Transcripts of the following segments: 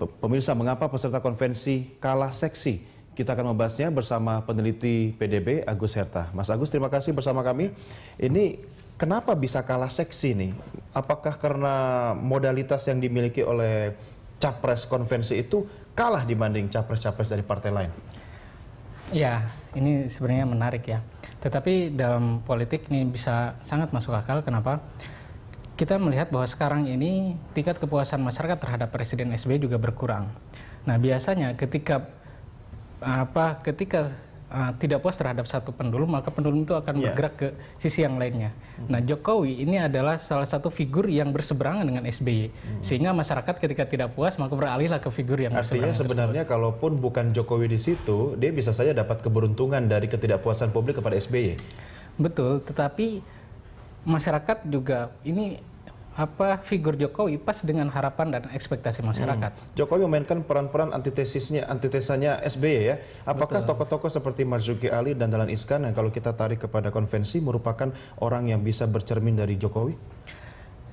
Pemirsa, mengapa peserta konvensi kalah seksi? Kita akan membahasnya bersama peneliti PDB Agus Herta. Mas Agus, terima kasih bersama kami. Ini kenapa bisa kalah seksi nih? Apakah karena modalitas yang dimiliki oleh capres konvensi itu kalah dibanding capres-capres dari partai lain? Ya, ini sebenarnya menarik ya. Tetapi dalam politik ini bisa sangat masuk akal. Kenapa? Kita melihat bahwa sekarang ini tingkat kepuasan masyarakat terhadap Presiden SBY juga berkurang. Nah, biasanya ketika tidak puas terhadap satu pendulum, maka pendulum itu akan bergerak ke sisi yang lainnya. Nah, Jokowi ini adalah salah satu figur yang berseberangan dengan SBY. Sehingga masyarakat ketika tidak puas, maka beralihlah ke figur yang artinya sebenarnya tersebut. Kalaupun bukan Jokowi di situ, dia bisa saja dapat keberuntungan dari ketidakpuasan publik kepada SBY. Betul, tetapi masyarakat juga ini figur Jokowi pas dengan harapan dan ekspektasi masyarakat. Jokowi memainkan peran-peran antitesanya SBY ya. Apakah tokoh-tokoh seperti Marzuki Ali dan Dahlan Iskan yang kalau kita tarik kepada konvensi merupakan orang yang bisa bercermin dari Jokowi?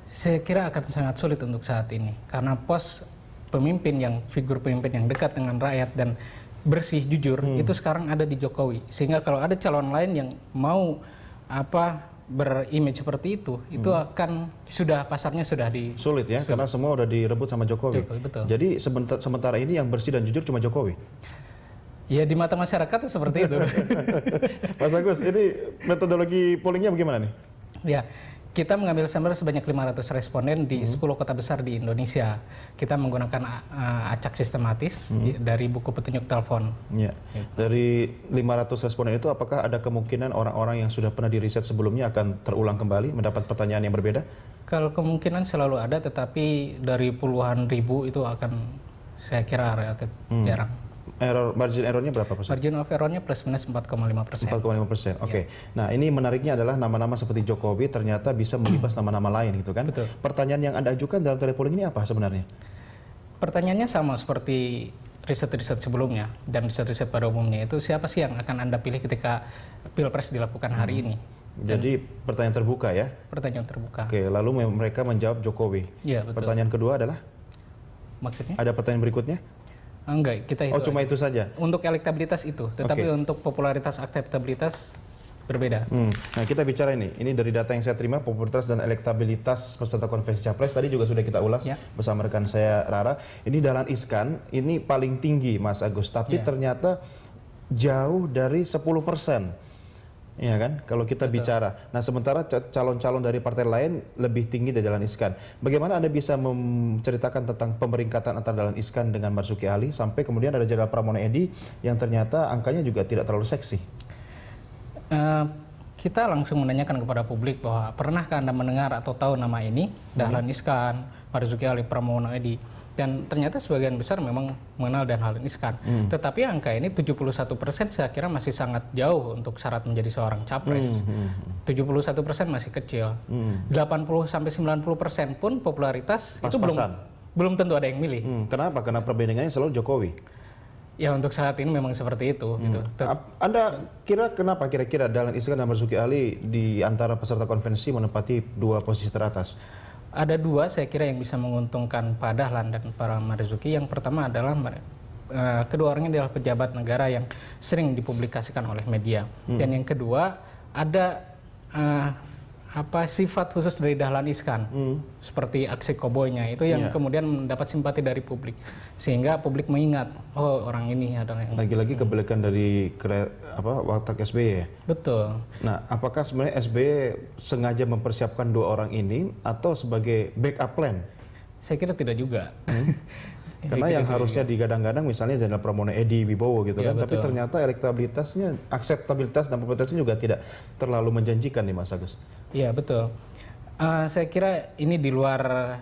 Saya kira akan sangat sulit untuk saat ini karena pos pemimpin figur pemimpin yang dekat dengan rakyat dan bersih jujur itu sekarang ada di Jokowi. Sehingga kalau ada calon lain yang mau berimage seperti itu akan pasarnya sudah sulit ya, karena semua udah direbut sama Jokowi. Betul. Jadi sementara ini yang bersih dan jujur cuma Jokowi. Ya, di mata masyarakat seperti itu. Mas Agus, ini metodologi pollingnya bagaimana nih? Ya, kita mengambil sampel sebanyak 500 responden di 10 kota besar di Indonesia. Kita menggunakan acak sistematis dari buku petunjuk telepon. Ya. Dari 500 responden itu apakah ada kemungkinan orang-orang yang sudah pernah diriset sebelumnya akan terulang kembali mendapat pertanyaan yang berbeda? Kalau kemungkinan selalu ada, tetapi dari puluhan ribu itu akan saya kira relatif jarang. Margin errornya berapa persen? Margin of errornya plus minus 4,5%. 4,5%. Oke. Nah, ini menariknya adalah nama-nama seperti Jokowi ternyata bisa melibas nama-nama lain gitu kan? Betul. Pertanyaan yang Anda ajukan dalam telepolling ini apa sebenarnya? Pertanyaannya sama seperti riset-riset sebelumnya dan riset-riset pada umumnya, itu siapa sih yang akan Anda pilih ketika Pilpres dilakukan hari ini? Jadi pertanyaan terbuka ya? Pertanyaan terbuka. Oke, lalu mereka menjawab Jokowi. Iya, betul. Pertanyaan kedua adalah? Maksudnya? Ada pertanyaan berikutnya? Enggak, kita itu. Cuma itu saja? Untuk elektabilitas itu, tetapi untuk popularitas, akseptabilitas berbeda. Nah, kita bicara ini dari data yang saya terima, popularitas dan elektabilitas peserta konvensi capres tadi juga sudah kita ulas bersama rekan saya Rara. Ini Dahlan Iskan, ini paling tinggi Mas Agus, tapi ternyata jauh dari 10%. Iya kan, kalau kita bicara. Nah, sementara calon-calon dari partai lain lebih tinggi dari Dahlan Iskan. Bagaimana Anda bisa menceritakan tentang pemeringkatan antara Dahlan Iskan dengan Marzuki Ali sampai kemudian ada Jenderal Pramono Edi yang ternyata angkanya juga tidak terlalu seksi? Kita langsung menanyakan kepada publik bahwa pernahkah Anda mendengar atau tahu nama ini, Dahlan Iskan, Marzuki Ali, Pramono Edi? Dan ternyata sebagian besar memang mengenal Dahlan Iskan. Tetapi angka ini 71% saya kira masih sangat jauh untuk syarat menjadi seorang capres. 71% masih kecil. 80-90% pun popularitas itu belum tentu ada yang milih. Kenapa? Karena perbandingannya selalu Jokowi. Ya, untuk saat ini memang seperti itu. Gitu. Anda kenapa kira-kira Dahlan Iskan dan Marzuki Ali di antara peserta konvensi menempati dua posisi teratas? Ada dua saya kira yang bisa menguntungkan Pak Dahlan dan para Marzuki. Yang pertama adalah kedua orangnya adalah pejabat negara yang sering dipublikasikan oleh media. Dan yang kedua ada sifat khusus dari Dahlan Iskan, seperti aksi koboynya itu yang kemudian mendapat simpati dari publik, sehingga publik mengingat, orang ini adalah yang lagi-lagi kebalikan dari watak SBY ya? Betul. Nah, apakah sebenarnya SBY sengaja mempersiapkan dua orang ini atau sebagai backup plan? Saya kira tidak juga. Karena yang harusnya digadang-gadang misalnya Jenderal Pramono Edi Wibowo gitu kan, tapi ternyata elektabilitasnya, akseptabilitas dan popularitasnya juga tidak terlalu menjanjikan nih Mas Agus. Iya, betul. Saya kira ini di luar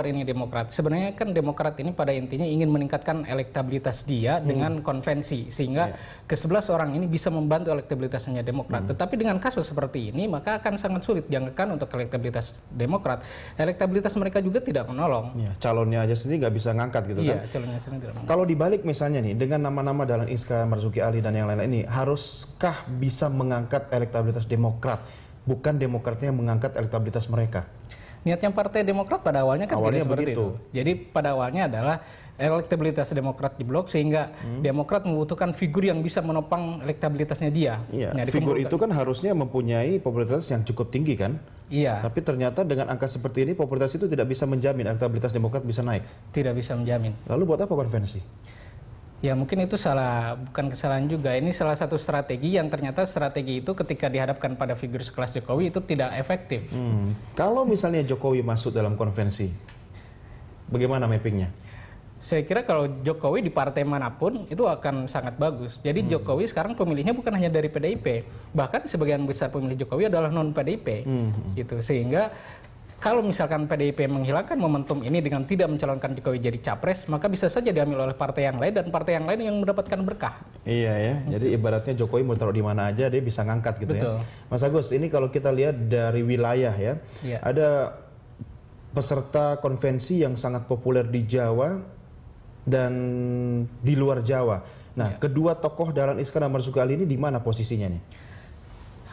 ini Demokrat. Sebenarnya kan Demokrat ini pada intinya ingin meningkatkan elektabilitas dia dengan konvensi, sehingga ke-11 orang ini bisa membantu elektabilitasnya Demokrat. Tetapi dengan kasus seperti ini maka akan sangat sulit dianggarkan untuk elektabilitas Demokrat. Elektabilitas mereka juga tidak menolong. Ya, calonnya aja sendiri nggak bisa ngangkat gitu kan. Calonnya sendiri tidak menolong. Kalau dibalik misalnya nih dengan nama-nama Dahlan Iskan, Marzuki Ali dan yang lain-lain ini, haruskah bisa mengangkat elektabilitas Demokrat? Bukan Demokratnya yang mengangkat elektabilitas mereka. Niatnya Partai Demokrat pada awalnya kan tidak seperti itu. Jadi pada awalnya adalah elektabilitas Demokrat diblok sehingga Demokrat membutuhkan figur yang bisa menopang elektabilitasnya dia. Iya, figur itu kan harusnya mempunyai popularitas yang cukup tinggi kan? Iya. Tapi ternyata dengan angka seperti ini popularitas itu tidak bisa menjamin elektabilitas Demokrat bisa naik. Tidak bisa menjamin. Lalu buat apa konvensi? Ya mungkin itu bukan kesalahan juga. Ini salah satu strategi yang ternyata strategi itu ketika dihadapkan pada figur sekelas Jokowi itu tidak efektif. Kalau misalnya Jokowi masuk dalam konvensi, bagaimana mappingnya? Saya kira kalau Jokowi di partai manapun itu akan sangat bagus. Jadi Jokowi sekarang pemilihnya bukan hanya dari PDIP, bahkan sebagian besar pemilih Jokowi adalah non PDIP, gitu. Sehingga kalau misalkan PDIP menghilangkan momentum ini dengan tidak mencalonkan Jokowi jadi capres, maka bisa saja diambil oleh partai yang lain dan partai yang lain yang mendapatkan berkah. Iya ya, jadi ibaratnya Jokowi mau taruh di mana aja dia bisa ngangkat gitu. Betul. Ya. Mas Agus, ini kalau kita lihat dari wilayah ya, ada peserta konvensi yang sangat populer di Jawa dan di luar Jawa. Nah, kedua tokoh Dahlan Iskan dan Marzuki Ali ini di mana posisinya nih?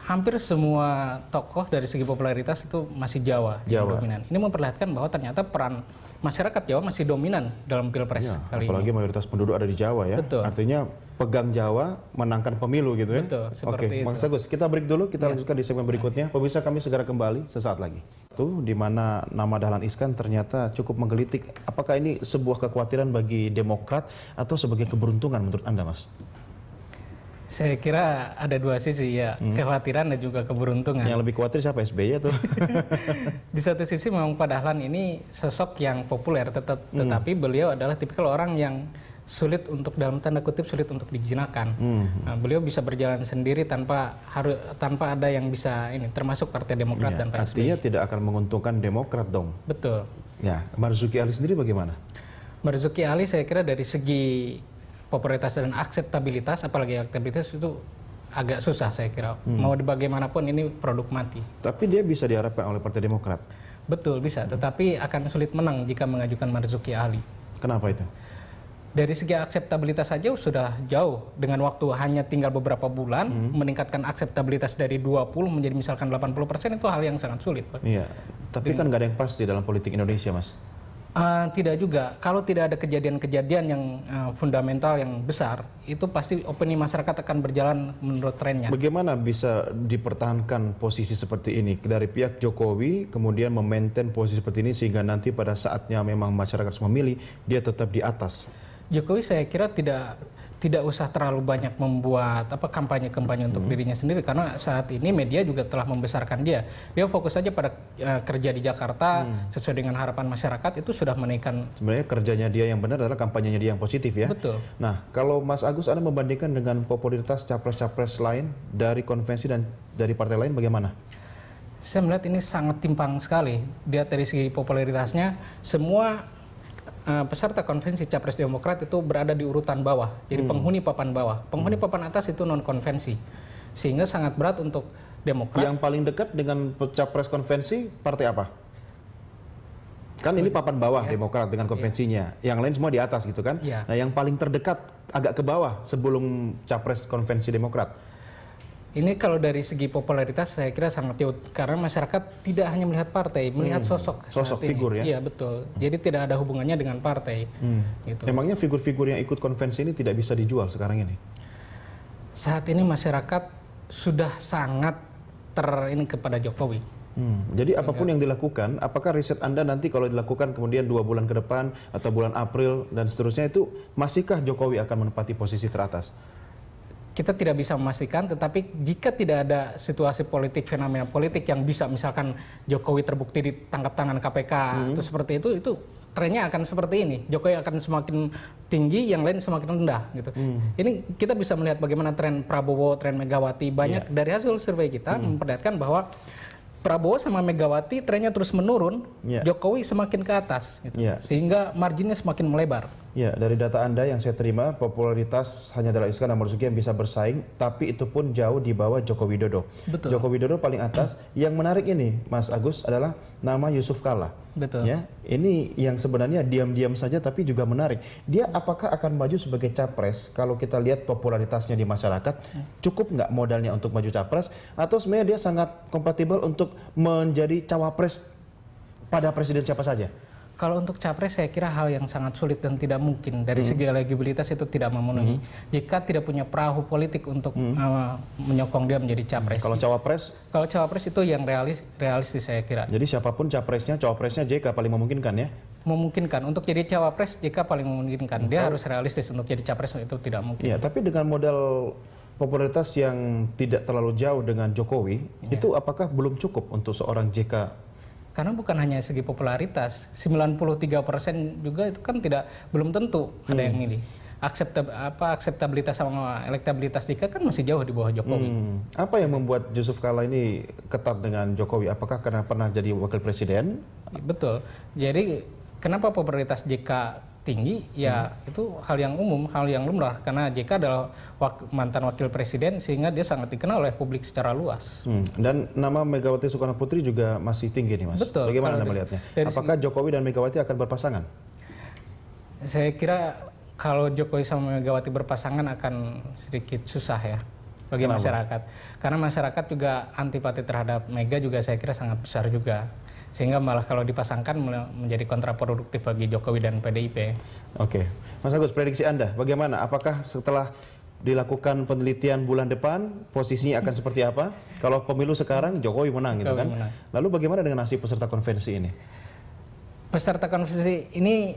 Hampir semua tokoh dari segi popularitas itu masih Jawa. Yang dominan. Ini memperlihatkan bahwa ternyata peran masyarakat Jawa masih dominan dalam Pilpres kali apalagi ini. mayoritas penduduk ada di Jawa ya. Betul. Artinya pegang Jawa menangkan pemilu gitu ya. Betul, seperti itu. Mas Agus, kita break dulu, kita lanjutkan di segmen berikutnya. Pemirsa, kami segera kembali sesaat lagi. Tuh, di mana nama Dahlan Iskan ternyata cukup menggelitik. Apakah ini sebuah kekhawatiran bagi Demokrat atau sebagai keberuntungan menurut Anda, Mas? Saya kira ada dua sisi ya, kekhawatiran dan juga keberuntungan. Yang lebih khawatir siapa, SBY atau? Di satu sisi memang Pak Dahlan ini sosok yang populer, tetapi beliau adalah tipikal orang yang sulit untuk, dalam tanda kutip, sulit untuk dijinakan. Nah, beliau bisa berjalan sendiri tanpa ada yang bisa ini, termasuk Partai Demokrat dan Pak SBY. Artinya tidak akan menguntungkan Demokrat dong. Betul. Ya, Marzuki Ali sendiri bagaimana? Marzuki Ali saya kira dari segi popularitas dan akseptabilitas, apalagi elektabilitas itu agak susah saya kira. Mau bagaimanapun ini produk mati. Tapi dia bisa diharapkan oleh Partai Demokrat? Betul, bisa. Tetapi akan sulit menang jika mengajukan Marzuki Ali. Kenapa itu? Dari segi akseptabilitas saja sudah jauh. Dengan waktu hanya tinggal beberapa bulan, meningkatkan akseptabilitas dari 20 menjadi misalkan 80% itu hal yang sangat sulit, Pak. Iya, tapi kan nggak ada yang pasti dalam politik Indonesia, Mas. Tidak juga. Kalau tidak ada kejadian-kejadian yang fundamental yang besar, itu pasti opini masyarakat akan berjalan menurut trennya. Bagaimana bisa dipertahankan posisi seperti ini dari pihak Jokowi, kemudian memaintain posisi seperti ini sehingga nanti pada saatnya memang masyarakat harus memilih, dia tetap di atas? Jokowi saya kira tidak usah terlalu banyak membuat kampanye-kampanye untuk dirinya sendiri, karena saat ini media juga telah membesarkan dia. Dia fokus saja pada kerja di Jakarta sesuai dengan harapan masyarakat, itu sudah menaikkan. Sebenarnya kerjanya dia yang benar adalah kampanyenya dia yang positif ya. Betul. Nah, kalau Mas Agus, Anda membandingkan dengan popularitas capres-capres lain dari konvensi dan dari partai lain bagaimana? Saya melihat ini sangat timpang sekali. Dia dari segi popularitasnya, semua peserta konvensi Capres Demokrat itu berada di urutan bawah, jadi penghuni papan bawah. Penghuni papan atas itu non konvensi, sehingga sangat berat untuk Demokrat. Yang paling dekat dengan Capres konvensi partai apa? Kan ini papan bawah Demokrat dengan konvensinya, yang lain semua di atas gitu kan? Nah, yang paling terdekat agak ke bawah sebelum Capres konvensi Demokrat. Ini kalau dari segi popularitas saya kira sangat jauh, karena masyarakat tidak hanya melihat partai, melihat sosok figur ya. Iya betul. Jadi tidak ada hubungannya dengan partai. Gitu. Emangnya figur-figur yang ikut konvensi ini tidak bisa dijual sekarang ini? Saat ini masyarakat sudah sangat ini kepada Jokowi. Jadi apapun yang dilakukan, apakah riset Anda nanti kalau dilakukan kemudian 2 bulan ke depan atau bulan April dan seterusnya itu masihkah Jokowi akan menempati posisi teratas? Kita tidak bisa memastikan, tetapi jika tidak ada situasi politik, fenomena politik yang bisa misalkan Jokowi terbukti ditangkap tangan KPK atau seperti itu trennya akan seperti ini. Jokowi akan semakin tinggi, yang lain semakin rendah gitu. Ini kita bisa melihat bagaimana tren Prabowo, tren Megawati, banyak dari hasil survei kita memperlihatkan bahwa Prabowo sama Megawati trennya terus menurun, Jokowi semakin ke atas gitu. Sehingga marginnya semakin melebar. Ya, dari data Anda yang saya terima, popularitas hanya Dahlan Iskan dan Marzuki yang bisa bersaing, tapi itu pun jauh di bawah Joko Widodo. Betul. Joko Widodo paling atas. Yang menarik ini, Mas Agus, adalah nama Yusuf Kalla. Betul. Ya, ini yang sebenarnya diam-diam saja tapi juga menarik. Dia apakah akan maju sebagai capres? Kalau kita lihat popularitasnya di masyarakat, cukup nggak modalnya untuk maju capres? Atau sebenarnya dia sangat kompatibel untuk menjadi cawapres pada presiden siapa saja? Kalau untuk capres saya kira hal yang sangat sulit dan tidak mungkin dari segi elegibilitas itu tidak memenuhi jika tidak punya perahu politik untuk menyokong dia menjadi capres. Kalau cawapres? Kalau cawapres itu yang realistis saya kira. Jadi siapapun capresnya, cawapresnya JK paling memungkinkan ya? Memungkinkan untuk jadi cawapres JK paling memungkinkan. Dia harus realistis, untuk jadi capres itu tidak mungkin. Ya, tapi dengan modal popularitas yang tidak terlalu jauh dengan Jokowi, itu apakah belum cukup untuk seorang JK? Karena bukan hanya segi popularitas, 93% juga itu kan belum tentu ada yang milih. Akseptabilitas sama elektabilitas JK kan masih jauh di bawah Jokowi. Apa yang membuat Yusuf Kala ini ketat dengan Jokowi? Apakah karena pernah jadi wakil presiden? Betul. Jadi kenapa popularitas JK tinggi? Ya itu hal yang umum, hal yang lumrah. Karena JK adalah mantan wakil presiden sehingga dia sangat dikenal oleh publik secara luas. Dan nama Megawati Soekarno Putri juga masih tinggi nih Mas. Betul. Bagaimana Anda melihatnya? Apakah Jokowi dan Megawati akan berpasangan? Saya kira kalau Jokowi sama Megawati berpasangan akan sedikit susah ya bagi masyarakat. Karena masyarakat juga antipati terhadap Mega juga saya kira sangat besar juga. Sehingga malah kalau dipasangkan menjadi kontraproduktif bagi Jokowi dan PDIP. Oke. Mas Agus, prediksi Anda bagaimana? Apakah setelah dilakukan penelitian bulan depan posisinya akan seperti apa? Kalau pemilu sekarang Jokowi menang gitu kan? Lalu bagaimana dengan nasib peserta konvensi ini? Peserta konvensi ini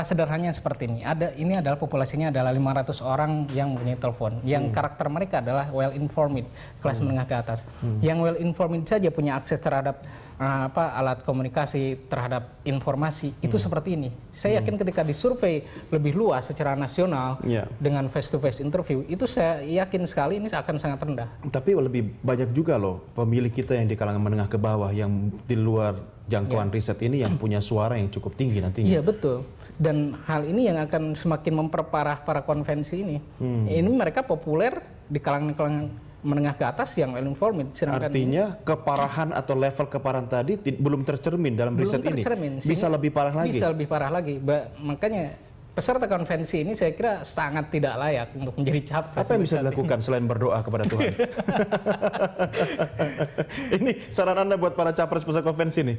sederhananya seperti ini. Ini adalah populasinya adalah 500 orang yang mempunyai telepon. Yang karakter mereka adalah well informed, kelas menengah ke atas. Yang well informed saja punya akses terhadap alat komunikasi, terhadap informasi. Itu seperti ini. Saya yakin ketika disurvei lebih luas secara nasional dengan face to face interview, itu saya yakin sekali ini akan sangat rendah. Tapi lebih banyak juga loh pemilih kita yang di kalangan menengah ke bawah yang di luar jangkauan riset ini yang punya suara yang cukup tinggi nantinya. Iya betul. Dan hal ini yang akan semakin memperparah para konvensi ini. Ini mereka populer di kalangan menengah ke atas yang well informed. Artinya keparahan atau level keparahan tadi belum tercermin dalam riset ini. Bisa lebih parah lagi. Bisa lebih parah lagi. Makanya peserta konvensi ini saya kira sangat tidak layak untuk menjadi capres. Apa yang bisa dilakukan selain berdoa kepada Tuhan? Ini saran Anda buat para capres peserta konvensi nih.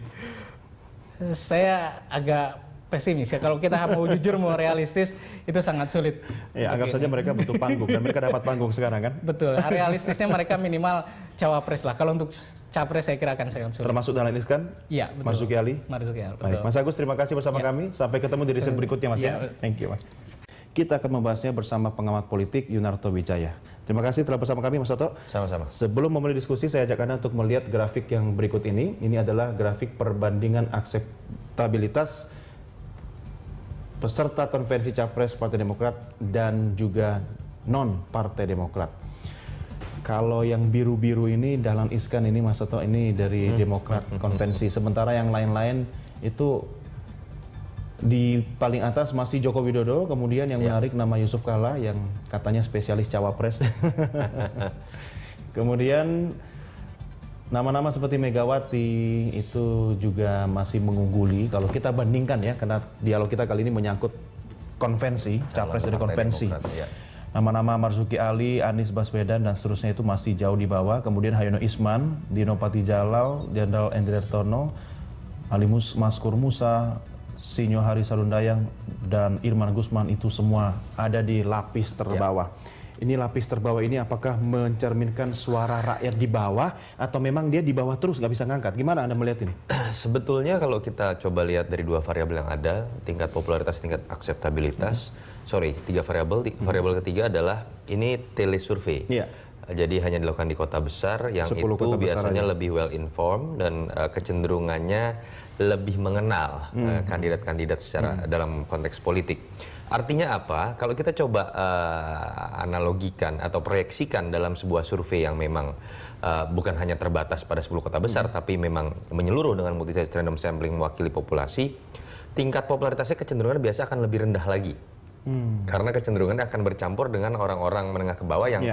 Saya agak pesimis ya. Kalau kita mau jujur, mau realistis, itu sangat sulit. Ya, anggap saja mereka butuh panggung dan mereka dapat panggung sekarang kan? Betul. Realistisnya mereka minimal cawapres lah. Kalau untuk capres saya kira akan sangat sulit. Termasuk Dahlan Iskan? Iya, betul. Marzuki Ali? Marzuki Ali, betul. Baik, Mas Agus terima kasih bersama kami. Sampai ketemu di riset berikutnya Mas ya. Thank you Mas. Kita akan membahasnya bersama pengamat politik Yunarto Wijaya. Terima kasih telah bersama kami Mas Toto. Sama-sama. Sebelum memulai diskusi, saya ajak Anda untuk melihat grafik yang berikut ini. Ini adalah grafik perbandingan akseptabilitas peserta konvensi Capres Partai Demokrat dan juga non-Partai Demokrat. Kalau yang biru-biru ini Dahlan Iskan ini Mas Toto ini dari Demokrat konvensi. Sementara yang lain-lain itu di paling atas masih Joko Widodo, kemudian yang menarik nama Yusuf Kala yang katanya spesialis cawapres. Kemudian nama-nama seperti Megawati itu juga masih mengungguli kalau kita bandingkan ya, karena dialog kita kali ini menyangkut konvensi, capres dari konvensi. Nama-nama Marzuki Ali, Anies Baswedan dan seterusnya itu masih jauh di bawah. Kemudian Hayono Isman, Dino Patijalal, Jenderal Endriartono, Ali Maskur Musa, Sinyo Hari Sarundayang dan Irman Gusman itu semua ada di lapis terbawah. Ini lapis terbawah ini apakah mencerminkan suara rakyat di bawah atau memang dia di bawah terus nggak bisa ngangkat? Gimana Anda melihat ini? Sebetulnya kalau kita coba lihat dari dua variabel yang ada, tingkat popularitas, tingkat akseptabilitas, tiga variabel. Variabel ketiga adalah ini telesurvey. Jadi hanya dilakukan di kota besar yang itu biasanya lebih well informed dan kecenderungannya lebih mengenal kandidat-kandidat secara dalam konteks politik. Artinya apa? Kalau kita coba analogikan atau proyeksikan dalam sebuah survei yang memang bukan hanya terbatas pada 10 kota besar, tapi memang menyeluruh dengan multi-size random sampling mewakili populasi, tingkat popularitasnya kecenderungan biasa akan lebih rendah lagi. Karena kecenderungannya akan bercampur dengan orang-orang menengah ke bawah yang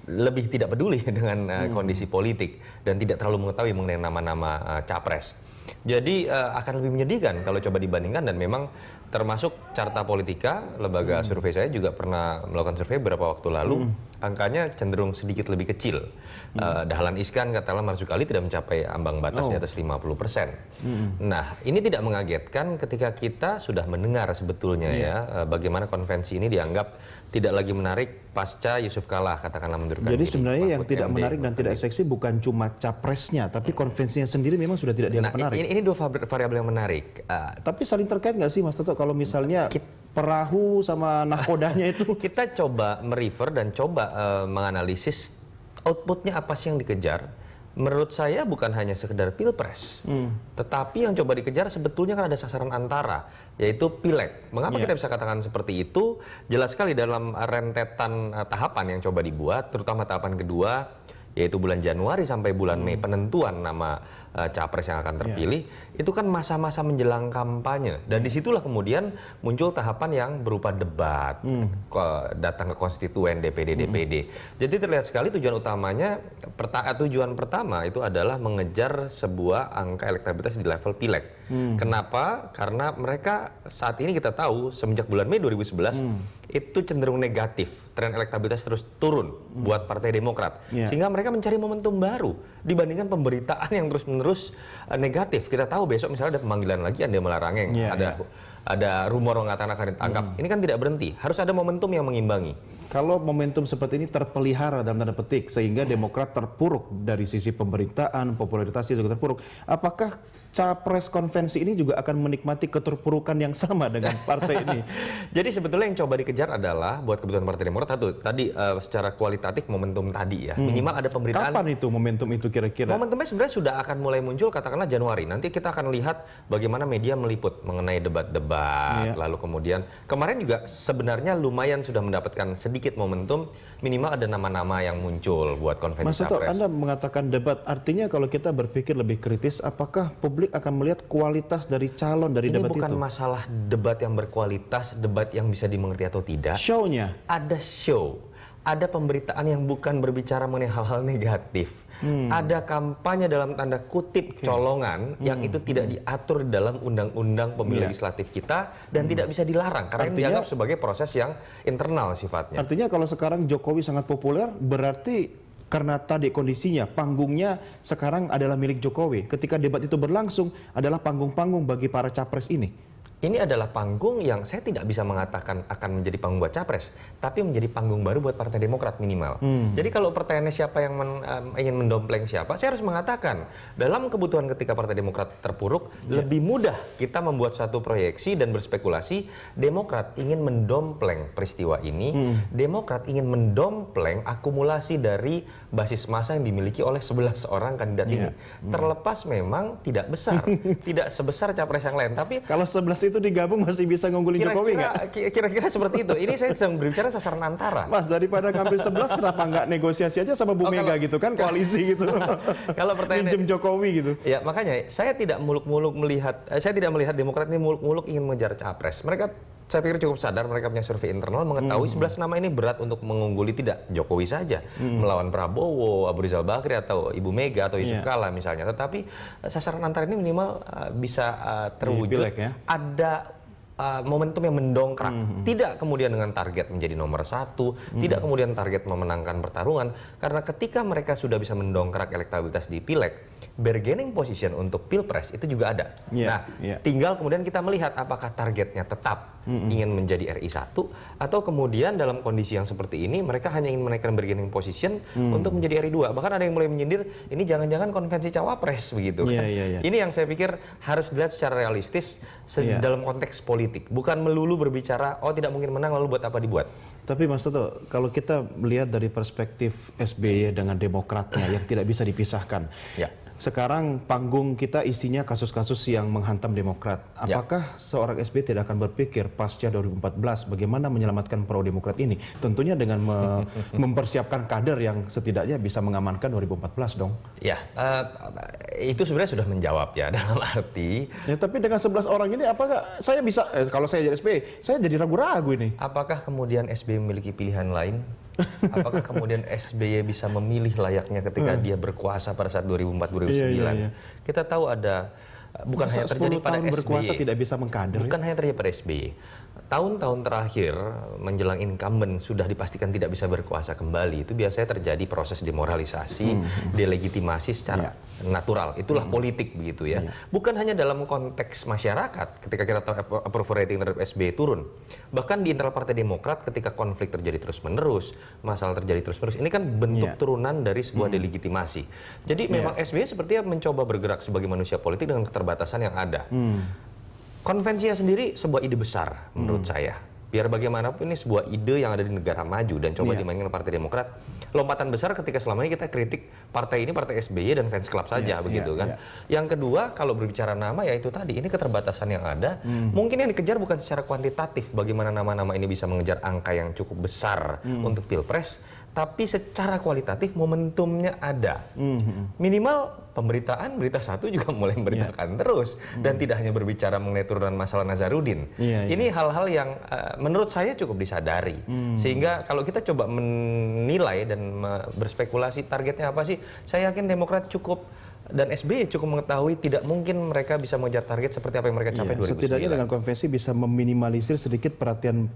lebih tidak peduli dengan kondisi politik dan tidak terlalu mengetahui mengenai nama-nama capres. Jadi akan lebih menyedihkan kalau coba dibandingkan, dan memang termasuk Carta Politika, lembaga survei saya juga pernah melakukan survei beberapa waktu lalu. angkanya cenderung sedikit lebih kecil. Dahlan Iskan katakanlah Marzuki Ali tidak mencapai ambang batas di atas 50%. Nah, ini tidak mengagetkan ketika kita sudah mendengar sebetulnya bagaimana konvensi ini dianggap tidak lagi menarik pasca Yusuf Kala katakanlah mundurkan diri. Jadi sebenarnya yang tidak menarik dan tidak seksi bukan cuma capresnya, tapi konvensinya sendiri memang sudah tidak dianggap menarik. Ini dua variabel yang menarik. Tapi saling terkait nggak sih Mas Toto kalau misalnya perahu sama nahkodanya itu? Kita coba merefer dan coba menganalisis outputnya apa sih yang dikejar. Menurut saya bukan hanya sekedar pilpres, tetapi yang coba dikejar sebetulnya kan ada sasaran antara, yaitu pileg. Mengapa kita bisa katakan seperti itu? Jelas sekali dalam rentetan tahapan yang coba dibuat, terutama tahapan kedua, yaitu bulan Januari sampai bulan Mei penentuan nama capres yang akan terpilih, itu kan masa-masa menjelang kampanye. Dan disitulah kemudian muncul tahapan yang berupa debat, datang ke konstituen, DPD. Jadi terlihat sekali tujuan utamanya, tujuan pertama itu adalah mengejar sebuah angka elektabilitas di level pileg. Kenapa? Karena mereka saat ini kita tahu semenjak bulan Mei 2011 itu cenderung negatif, tren elektabilitas terus turun buat Partai Demokrat, sehingga mereka mencari momentum baru dibandingkan pemberitaan yang terus-menerus negatif. Kita tahu besok misalnya ada pemanggilan lagi Ande Malarangeng, ada rumor mengatakan akan ditangkap. Ini kan tidak berhenti, harus ada momentum yang mengimbangi. Kalau momentum seperti ini terpelihara dalam tanda petik sehingga Demokrat terpuruk dari sisi pemberitaan, popularitasnya juga terpuruk, apakah capres konvensi ini juga akan menikmati keterpurukan yang sama dengan partai ini? Jadi sebetulnya yang coba dikejar adalah buat kebutuhan Partai Demokrat tadi secara kualitatif momentum tadi ya, minimal ada pemberitaan. Kapan itu momentum itu kira-kira? Momentumnya sebenarnya sudah akan mulai muncul katakanlah Januari. Nanti kita akan lihat bagaimana media meliput mengenai debat-debat. Lalu kemudian kemarin juga sebenarnya lumayan sudah mendapatkan sedikit momentum, minimal ada nama-nama yang muncul buat konvensi Mas Toto, capres. Anda mengatakan debat, artinya kalau kita berpikir lebih kritis, apakah publik akan melihat kualitas dari calon dari debat itu? Ini bukan masalah debat yang berkualitas, debat yang bisa dimengerti atau tidak. Show-nya? Ada show, ada pemberitaan yang bukan berbicara mengenai hal-hal negatif. Ada kampanye dalam tanda kutip colongan yang itu tidak diatur dalam undang-undang pemilu legislatif kita dan tidak bisa dilarang karena ini dianggap sebagai proses yang internal sifatnya. Artinya kalau sekarang Jokowi sangat populer, berarti karena tadi kondisinya, panggungnya sekarang adalah milik Jokowi. Ketika debat itu berlangsung, adalah panggung-panggung bagi para capres ini. Ini adalah panggung yang saya tidak bisa mengatakan akan menjadi panggung buat capres, tapi menjadi panggung baru buat Partai Demokrat minimal. Jadi kalau pertanyaannya siapa yang ingin mendompleng siapa, saya harus mengatakan dalam kebutuhan ketika Partai Demokrat terpuruk, lebih mudah kita membuat satu proyeksi dan berspekulasi. Demokrat ingin mendompleng peristiwa ini, Demokrat ingin mendompleng akumulasi dari basis massa yang dimiliki oleh 11 orang kandidat ini. Terlepas memang tidak besar, tidak sebesar capres yang lain, tapi kalau 11 itu digabung masih bisa ngunggulin Jokowi nggak? Kira-kira seperti itu. Ini saya sedang berbicara sasaran antara. Mas, daripada ngambil 11 kenapa nggak negosiasi aja sama Bu Mega gitu kan, koalisi gitu. Kalau pertanyaan minjem Jokowi gitu. Ya, makanya saya tidak muluk-muluk melihat, saya tidak melihat Demokrat ini muluk-muluk ingin mengejar capres. Mereka saya pikir cukup sadar, mereka punya survei internal mengetahui 11 nama ini berat untuk mengungguli tidak Jokowi saja, melawan Prabowo, Abu Rizal Bakri atau Ibu Mega atau Yusuf Kala misalnya. Tetapi sasaran antara ini minimal bisa terwujud. Ada momentum yang mendongkrak, tidak kemudian dengan target menjadi nomor 1, tidak kemudian target memenangkan pertarungan, karena ketika mereka sudah bisa mendongkrak elektabilitas di pileg, bargaining position untuk pilpres itu juga ada. Tinggal kemudian kita melihat apakah targetnya tetap ingin menjadi RI 1 atau kemudian dalam kondisi yang seperti ini mereka hanya ingin menaikkan bargaining position untuk menjadi RI 2. Bahkan ada yang mulai menyindir ini jangan-jangan konvensi cawapres begitu kan. Ini yang saya pikir harus dilihat secara realistis dalam konteks politik, bukan melulu berbicara oh tidak mungkin menang lalu buat apa dibuat. Tapi Mas Toto, kalau kita melihat dari perspektif SBY dengan Demokratnya yang tidak bisa dipisahkan. Sekarang panggung kita isinya kasus-kasus yang menghantam Demokrat. Apakah seorang SBY tidak akan berpikir pasca 2014 bagaimana menyelamatkan pro-Demokrat ini? Tentunya dengan mempersiapkan kader yang setidaknya bisa mengamankan 2014 dong. Itu sebenarnya sudah menjawab ya dalam arti. Tapi dengan 11 orang ini apakah saya bisa, kalau saya jadi SBY, saya jadi ragu-ragu ini. Apakah kemudian SBY memiliki pilihan lain? Apakah kemudian SBY bisa memilih layaknya ketika dia berkuasa pada saat 2004-2009? Kita tahu ada, bukan hanya terjadi pada SBY. Berkuasa tidak bisa mengkader. Bukan hanya terjadi pada SBY. tahun-tahun terakhir menjelang incumbent sudah dipastikan tidak bisa berkuasa kembali, itu biasanya terjadi proses demoralisasi, delegitimasi secara natural. Itulah politik begitu ya. Bukan hanya dalam konteks masyarakat ketika kita tahu approval rating terhadap SBY turun. Bahkan di internal Partai Demokrat ketika konflik terjadi terus-menerus, masalah terjadi terus-menerus, ini kan bentuk turunan dari sebuah delegitimasi. Jadi memang SBY sepertinya mencoba bergerak sebagai manusia politik dengan keterbatasan yang ada. Konvensinya sendiri sebuah ide besar menurut saya. Biar bagaimanapun ini sebuah ide yang ada di negara maju dan coba dimainkan oleh Partai Demokrat. Lompatan besar ketika selama ini kita kritik partai ini partai SBY dan fans club saja begitu kan. Yang kedua, kalau berbicara nama ya itu tadi, ini keterbatasan yang ada. Mungkin yang dikejar bukan secara kuantitatif bagaimana nama-nama ini bisa mengejar angka yang cukup besar untuk Pilpres, tapi secara kualitatif momentumnya ada. Minimal pemberitaan berita satu juga mulai memberitakan terus dan tidak hanya berbicara mengenai turunan masalah Nazarudin. Ini hal-hal yang menurut saya cukup disadari. Sehingga kalau kita coba menilai dan berspekulasi targetnya apa sih, saya yakin Demokrat cukup dan SBY cukup mengetahui tidak mungkin mereka bisa mengejar target seperti apa yang mereka capai 2009. Setidaknya dengan konvensi bisa meminimalisir sedikit perhatian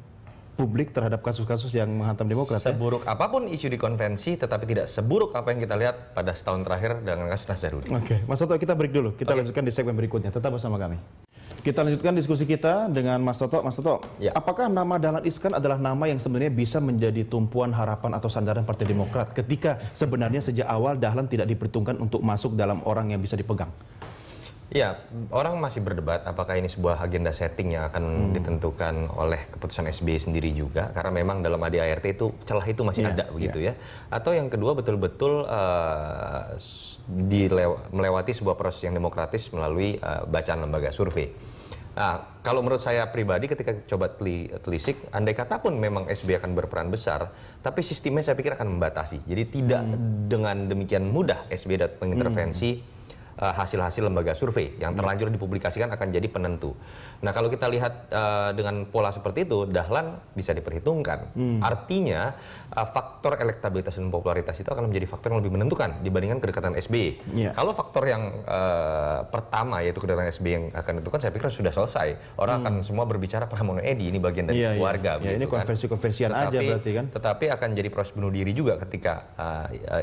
publik terhadap kasus-kasus yang menghantam Demokrat. Seburuk apapun isu di konvensi, tetapi tidak seburuk apa yang kita lihat pada setahun terakhir dengan kasus Nazarudin. Oke, Mas Toto, kita break dulu. Kita lanjutkan di segmen berikutnya. Tetap bersama kami. Kita lanjutkan diskusi kita dengan Mas Toto. Mas Toto, apakah nama Dahlan Iskan adalah nama yang sebenarnya bisa menjadi tumpuan harapan atau sandaran Partai Demokrat ketika sebenarnya sejak awal Dahlan tidak diperhitungkan untuk masuk dalam orang yang bisa dipegang? Ya, orang masih berdebat apakah ini sebuah agenda setting yang akan ditentukan oleh keputusan SBY sendiri juga, karena memang dalam ADART itu celah itu masih ada begitu ya. Atau yang kedua betul-betul melewati sebuah proses yang demokratis melalui bacaan lembaga survei. Nah, kalau menurut saya pribadi ketika coba telisik, andai kata pun memang SBY akan berperan besar, tapi sistemnya saya pikir akan membatasi. Jadi tidak dengan demikian mudah SBY dapat mengintervensi hasil-hasil lembaga survei yang terlanjur dipublikasikan akan jadi penentu. Nah, kalau kita lihat dengan pola seperti itu, Dahlan bisa diperhitungkan. Artinya faktor elektabilitas dan popularitas itu akan menjadi faktor yang lebih menentukan dibandingkan kedekatan SBY. Kalau faktor yang pertama yaitu kedekatan SBY yang akan menentukan, saya pikir sudah selesai. Orang akan semua berbicara Pramono Edi, ini bagian dari keluarga. Ini konvensi-konvensian aja berarti kan. Tetapi akan jadi proses bunuh diri juga ketika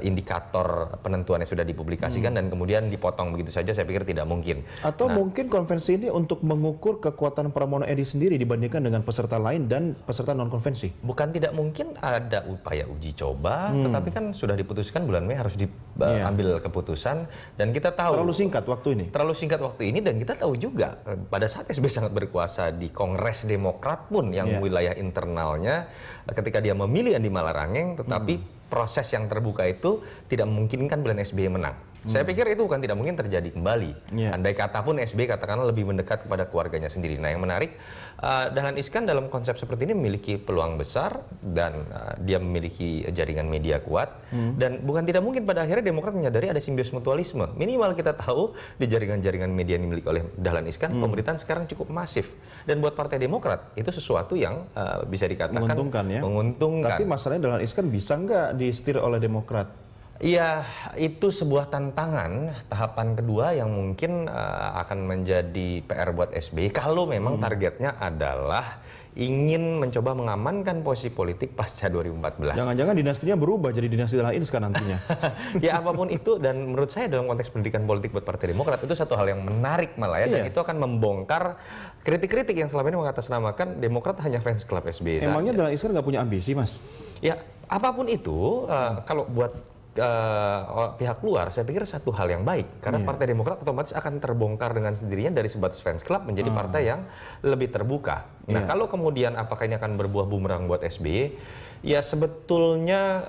indikator penentuannya sudah dipublikasikan dan kemudian dipotong begitu saja, saya pikir tidak mungkin. Atau mungkin konvensi ini untuk mengukur kekuatan Pramono Edi sendiri dibandingkan dengan peserta lain dan peserta non-konvensi? Bukan tidak mungkin ada upaya uji coba, tetapi kan sudah diputuskan bulan Mei harus diambil keputusan, dan kita tahu terlalu singkat waktu ini. Terlalu singkat waktu ini, dan kita tahu juga pada saat SBY sangat berkuasa di Kongres Demokrat pun yang wilayah internalnya, ketika dia memilih Andi Malarangeng, tetapi proses yang terbuka itu tidak memungkinkan bulan SBY menang. Saya pikir itu bukan tidak mungkin terjadi kembali. Andai kata pun SBY katakanlah lebih mendekat kepada keluarganya sendiri. Nah, yang menarik, Dahlan Iskan dalam konsep seperti ini memiliki peluang besar dan dia memiliki jaringan media kuat. Dan bukan tidak mungkin pada akhirnya Demokrat menyadari ada simbios mutualisme. Minimal kita tahu di jaringan-jaringan media yang dimiliki oleh Dahlan Iskan, pemberitaan sekarang cukup masif. Dan buat Partai Demokrat itu sesuatu yang bisa dikatakan menguntungkan, ya? Menguntungkan. Tapi masalahnya Dahlan Iskan bisa nggak disetir oleh Demokrat? Iya, itu sebuah tantangan tahapan kedua yang mungkin akan menjadi PR buat SBY kalau memang targetnya adalah ingin mencoba mengamankan posisi politik pasca 2014. Jangan-jangan dinastinya berubah jadi dinasti Dahlan Iskan nantinya. Ya, apapun itu, dan menurut saya dalam konteks pendidikan politik buat Partai Demokrat itu satu hal yang menarik malah ya, dan itu akan membongkar kritik-kritik yang selama ini mengatasnamakan Demokrat hanya fans club SBY. Emangnya Dahlan Iskan nggak punya ambisi, Mas? Ya, apapun itu, kalau buat pihak luar, saya pikir satu hal yang baik, karena Partai Demokrat otomatis akan terbongkar dengan sendirinya dari sebatas fans club menjadi partai yang lebih terbuka. Nah, kalau kemudian apakah ini akan berbuah bumerang buat SBY? Ya, sebetulnya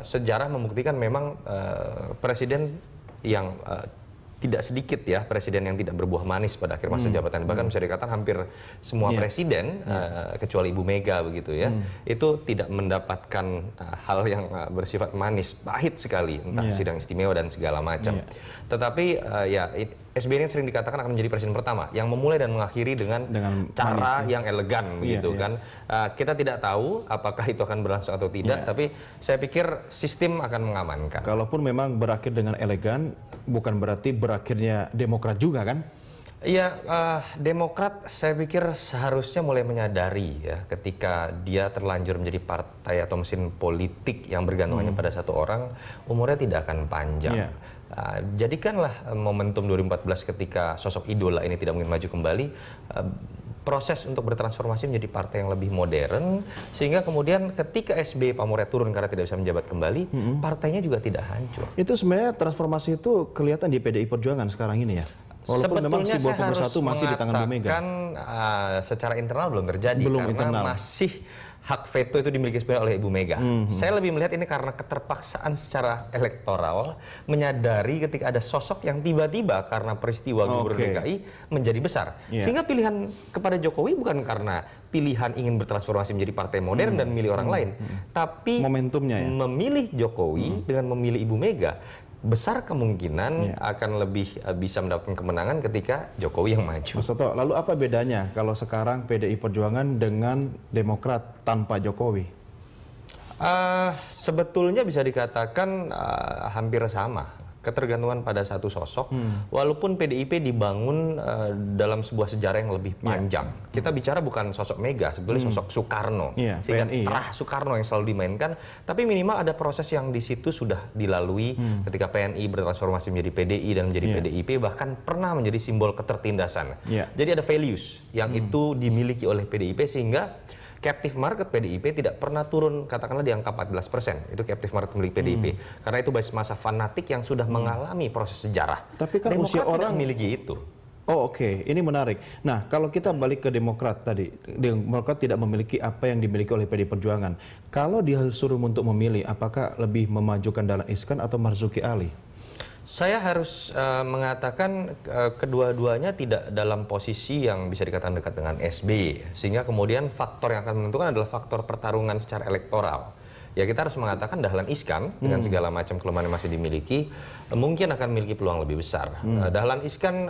sejarah membuktikan memang presiden yang tidak sedikit ya presiden yang tidak berbuah manis pada akhir masa jabatan. Bahkan bisa dikatakan hampir semua presiden kecuali Ibu Mega begitu ya, itu tidak mendapatkan hal yang bersifat manis, pahit sekali, entah sidang istimewa dan segala macam. Tetapi ya SBY ini sering dikatakan akan menjadi presiden pertama yang memulai dan mengakhiri dengan cara yang elegan begitu kan. Kita tidak tahu apakah itu akan berlangsung atau tidak, tapi saya pikir sistem akan mengamankan. Kalaupun memang berakhir dengan elegan, bukan berarti berakhirnya Demokrat juga kan? Ya, Demokrat saya pikir seharusnya mulai menyadari ya ketika dia terlanjur menjadi partai atau mesin politik yang bergantung hanya pada satu orang, umurnya tidak akan panjang. Jadikanlah momentum 2014 ketika sosok idola ini tidak mungkin maju kembali, proses untuk bertransformasi menjadi partai yang lebih modern, sehingga kemudian ketika SBY pamornya turun karena tidak bisa menjabat kembali, partainya juga tidak hancur. Itu sebenarnya transformasi itu kelihatan di PDI Perjuangan sekarang ini ya? Walaupun memang simbol pemersatu masih di tangan Bu Mega. Secara internal belum terjadi karena internal. Masih hak veto itu dimiliki sebenarnya oleh Ibu Mega. Saya lebih melihat ini karena keterpaksaan secara elektoral, menyadari ketika ada sosok yang tiba-tiba karena peristiwa Gubernur DKI menjadi besar. Sehingga pilihan kepada Jokowi bukan karena pilihan ingin bertransformasi menjadi partai modern dan memilih orang lain, tapi momentumnya ya? Memilih Jokowi dengan memilih Ibu Mega, besar kemungkinan akan lebih bisa mendapatkan kemenangan ketika Jokowi yang maju. Mas Toto, lalu apa bedanya kalau sekarang PDI Perjuangan dengan Demokrat tanpa Jokowi? Sebetulnya bisa dikatakan hampir sama. Ketergantungan pada satu sosok, walaupun PDIP dibangun dalam sebuah sejarah yang lebih panjang. Kita bicara bukan sosok Mega, sebetulnya sosok Soekarno. Sehingga terah Soekarno yang selalu dimainkan, tapi minimal ada proses yang di situ sudah dilalui ketika PNI bertransformasi menjadi PDI dan menjadi PDIP, bahkan pernah menjadi simbol ketertindasan. Jadi ada values yang itu dimiliki oleh PDIP sehingga captive market PDIP tidak pernah turun katakanlah di angka 14%. Itu captive market milik PDIP. Karena itu basis masa fanatik yang sudah mengalami proses sejarah. Tapi kan Demokrat usia orang memiliki itu. Oh oke, ini menarik. Nah, kalau kita balik ke Demokrat tadi, Demokrat tidak memiliki apa yang dimiliki oleh PDI Perjuangan. Kalau disuruh untuk memilih, apakah lebih memajukan Dahlan Iskan atau Marzuki Ali? Saya harus mengatakan kedua-duanya tidak dalam posisi yang bisa dikatakan dekat dengan SBY. Sehingga kemudian faktor yang akan menentukan adalah faktor pertarungan secara elektoral. Ya kita harus mengatakan Dahlan Iskan dengan segala macam kelemahan yang masih dimiliki mungkin akan memiliki peluang lebih besar. Dahlan Iskan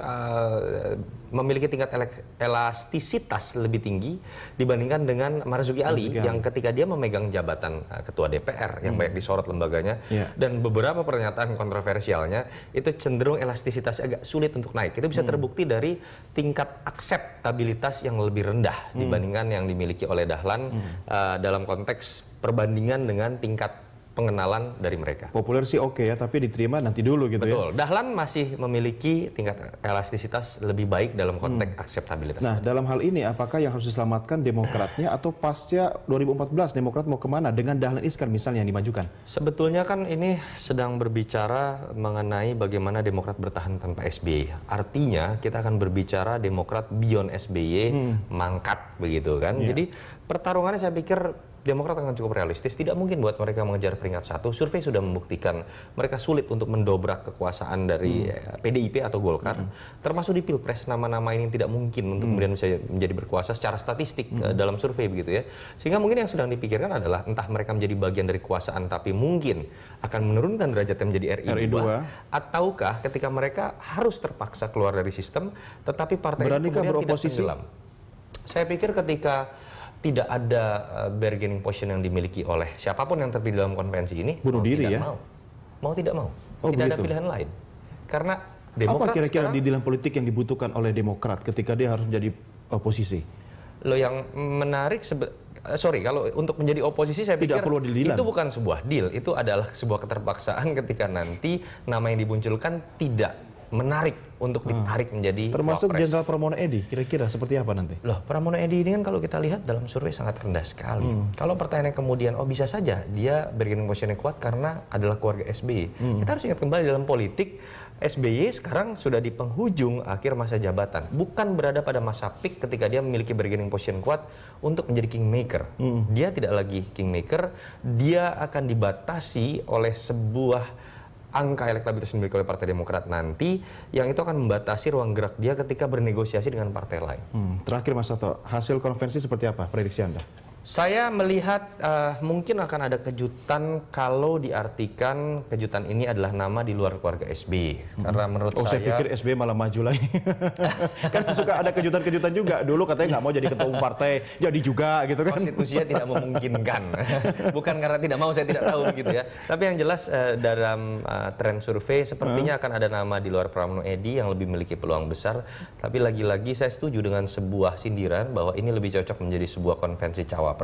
memiliki tingkat elastisitas lebih tinggi dibandingkan dengan Marzuki Ali yang ketika dia memegang jabatan ketua DPR yang banyak disorot lembaganya dan beberapa pernyataan kontroversialnya itu cenderung elastisitasnya agak sulit untuk naik. Itu bisa terbukti dari tingkat akseptabilitas yang lebih rendah dibandingkan yang dimiliki oleh Dahlan dalam konteks perbandingan dengan tingkat pengenalan dari mereka. Populer sih oke ya, tapi diterima nanti dulu gitu. Betul. Dahlan masih memiliki tingkat elastisitas lebih baik dalam konteks akseptabilitas. Nah, dalam hal ini apakah yang harus diselamatkan Demokratnya atau pasca 2014 Demokrat mau kemana dengan Dahlan Iskan misalnya yang dimajukan? Sebetulnya kan ini sedang berbicara mengenai bagaimana Demokrat bertahan tanpa SBY. Artinya kita akan berbicara Demokrat beyond SBY mangkat begitu kan. Jadi pertarungannya saya pikir Demokrat akan cukup realistis. Tidak mungkin buat mereka mengejar peringkat 1. Survei sudah membuktikan mereka sulit untuk mendobrak kekuasaan dari PDIP atau Golkar. Termasuk di Pilpres, nama-nama ini tidak mungkin untuk kemudian bisa menjadi berkuasa secara statistik dalam survei begitu ya. Sehingga mungkin yang sedang dipikirkan adalah entah mereka menjadi bagian dari kekuasaan tapi mungkin akan menurunkan derajatnya menjadi RI2. Ataukah ketika mereka harus terpaksa keluar dari sistem tetapi partai kemudian beroposisi? Tidak tenggelam. Saya pikir ketika tidak ada bargaining position yang dimiliki oleh siapapun yang terpilih dalam konvensi ini, bunuh diri ya? Mau tidak mau, tidak ada pilihan lain. Karena Demokrat apa kira-kira sekarang, di dalam politik yang dibutuhkan oleh Demokrat ketika dia harus menjadi oposisi? Lo yang menarik, kalau untuk menjadi oposisi saya pikir itu bukan sebuah deal, itu adalah sebuah keterpaksaan ketika nanti nama yang dimunculkan tidak menarik untuk ditarik menjadi termasuk Jenderal Pramono Edi, kira-kira seperti apa nanti? Loh, Pramono Edi ini kan kalau kita lihat dalam survei sangat rendah sekali. Kalau pertanyaannya kemudian, oh bisa saja dia bargaining position yang kuat karena adalah keluarga SBY. Kita harus ingat kembali dalam politik, SBY sekarang sudah di penghujung akhir masa jabatan. Bukan berada pada masa peak ketika dia memiliki bargaining position kuat untuk menjadi kingmaker. Dia tidak lagi kingmaker, dia akan dibatasi oleh sebuah angka elektabilitas yang dimiliki oleh Partai Demokrat nanti, yang itu akan membatasi ruang gerak dia ketika bernegosiasi dengan partai lain. Terakhir Mas Toto, hasil konvensi seperti apa prediksi Anda? Saya melihat mungkin akan ada kejutan kalau diartikan kejutan ini adalah nama di luar keluarga SBY. Karena menurut saya pikir SBY malah maju lagi. Kan suka ada kejutan-kejutan juga. Dulu katanya nggak mau jadi ketua umum partai, jadi juga gitu kan. Konstitusinya tidak memungkinkan. Bukan karena tidak mau, saya tidak tahu gitu ya. Tapi yang jelas dalam tren survei sepertinya akan ada nama di luar Pramono Edi yang lebih memiliki peluang besar. Tapi lagi-lagi saya setuju dengan sebuah sindiran bahwa ini lebih cocok menjadi sebuah konvensi cawapres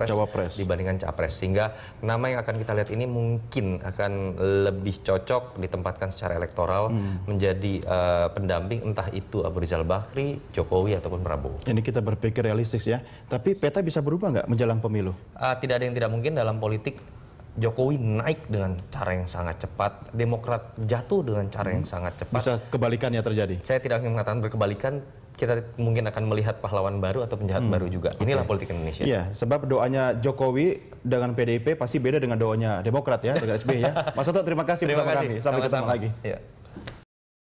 dibandingkan capres, sehingga nama yang akan kita lihat ini mungkin akan lebih cocok ditempatkan secara elektoral menjadi pendamping entah itu Abu Rizal Bakri, Jokowi ataupun Prabowo. Ini kita berpikir realistis ya, tapi peta bisa berubah nggak menjelang pemilu? Tidak ada yang tidak mungkin dalam politik. Jokowi naik dengan cara yang sangat cepat, Demokrat jatuh dengan cara yang sangat cepat. Bisa kebalikannya terjadi? Saya tidak ingin mengatakan berkebalikan, kita mungkin akan melihat pahlawan baru atau penjahat baru juga. Inilah politik Indonesia. Iya, sebab doanya Jokowi dengan PDIP pasti beda dengan doanya Demokrat ya, dengan SBY ya. Mas Toto, terima kasih bersama kami. Sampai ketemu lagi. Ya.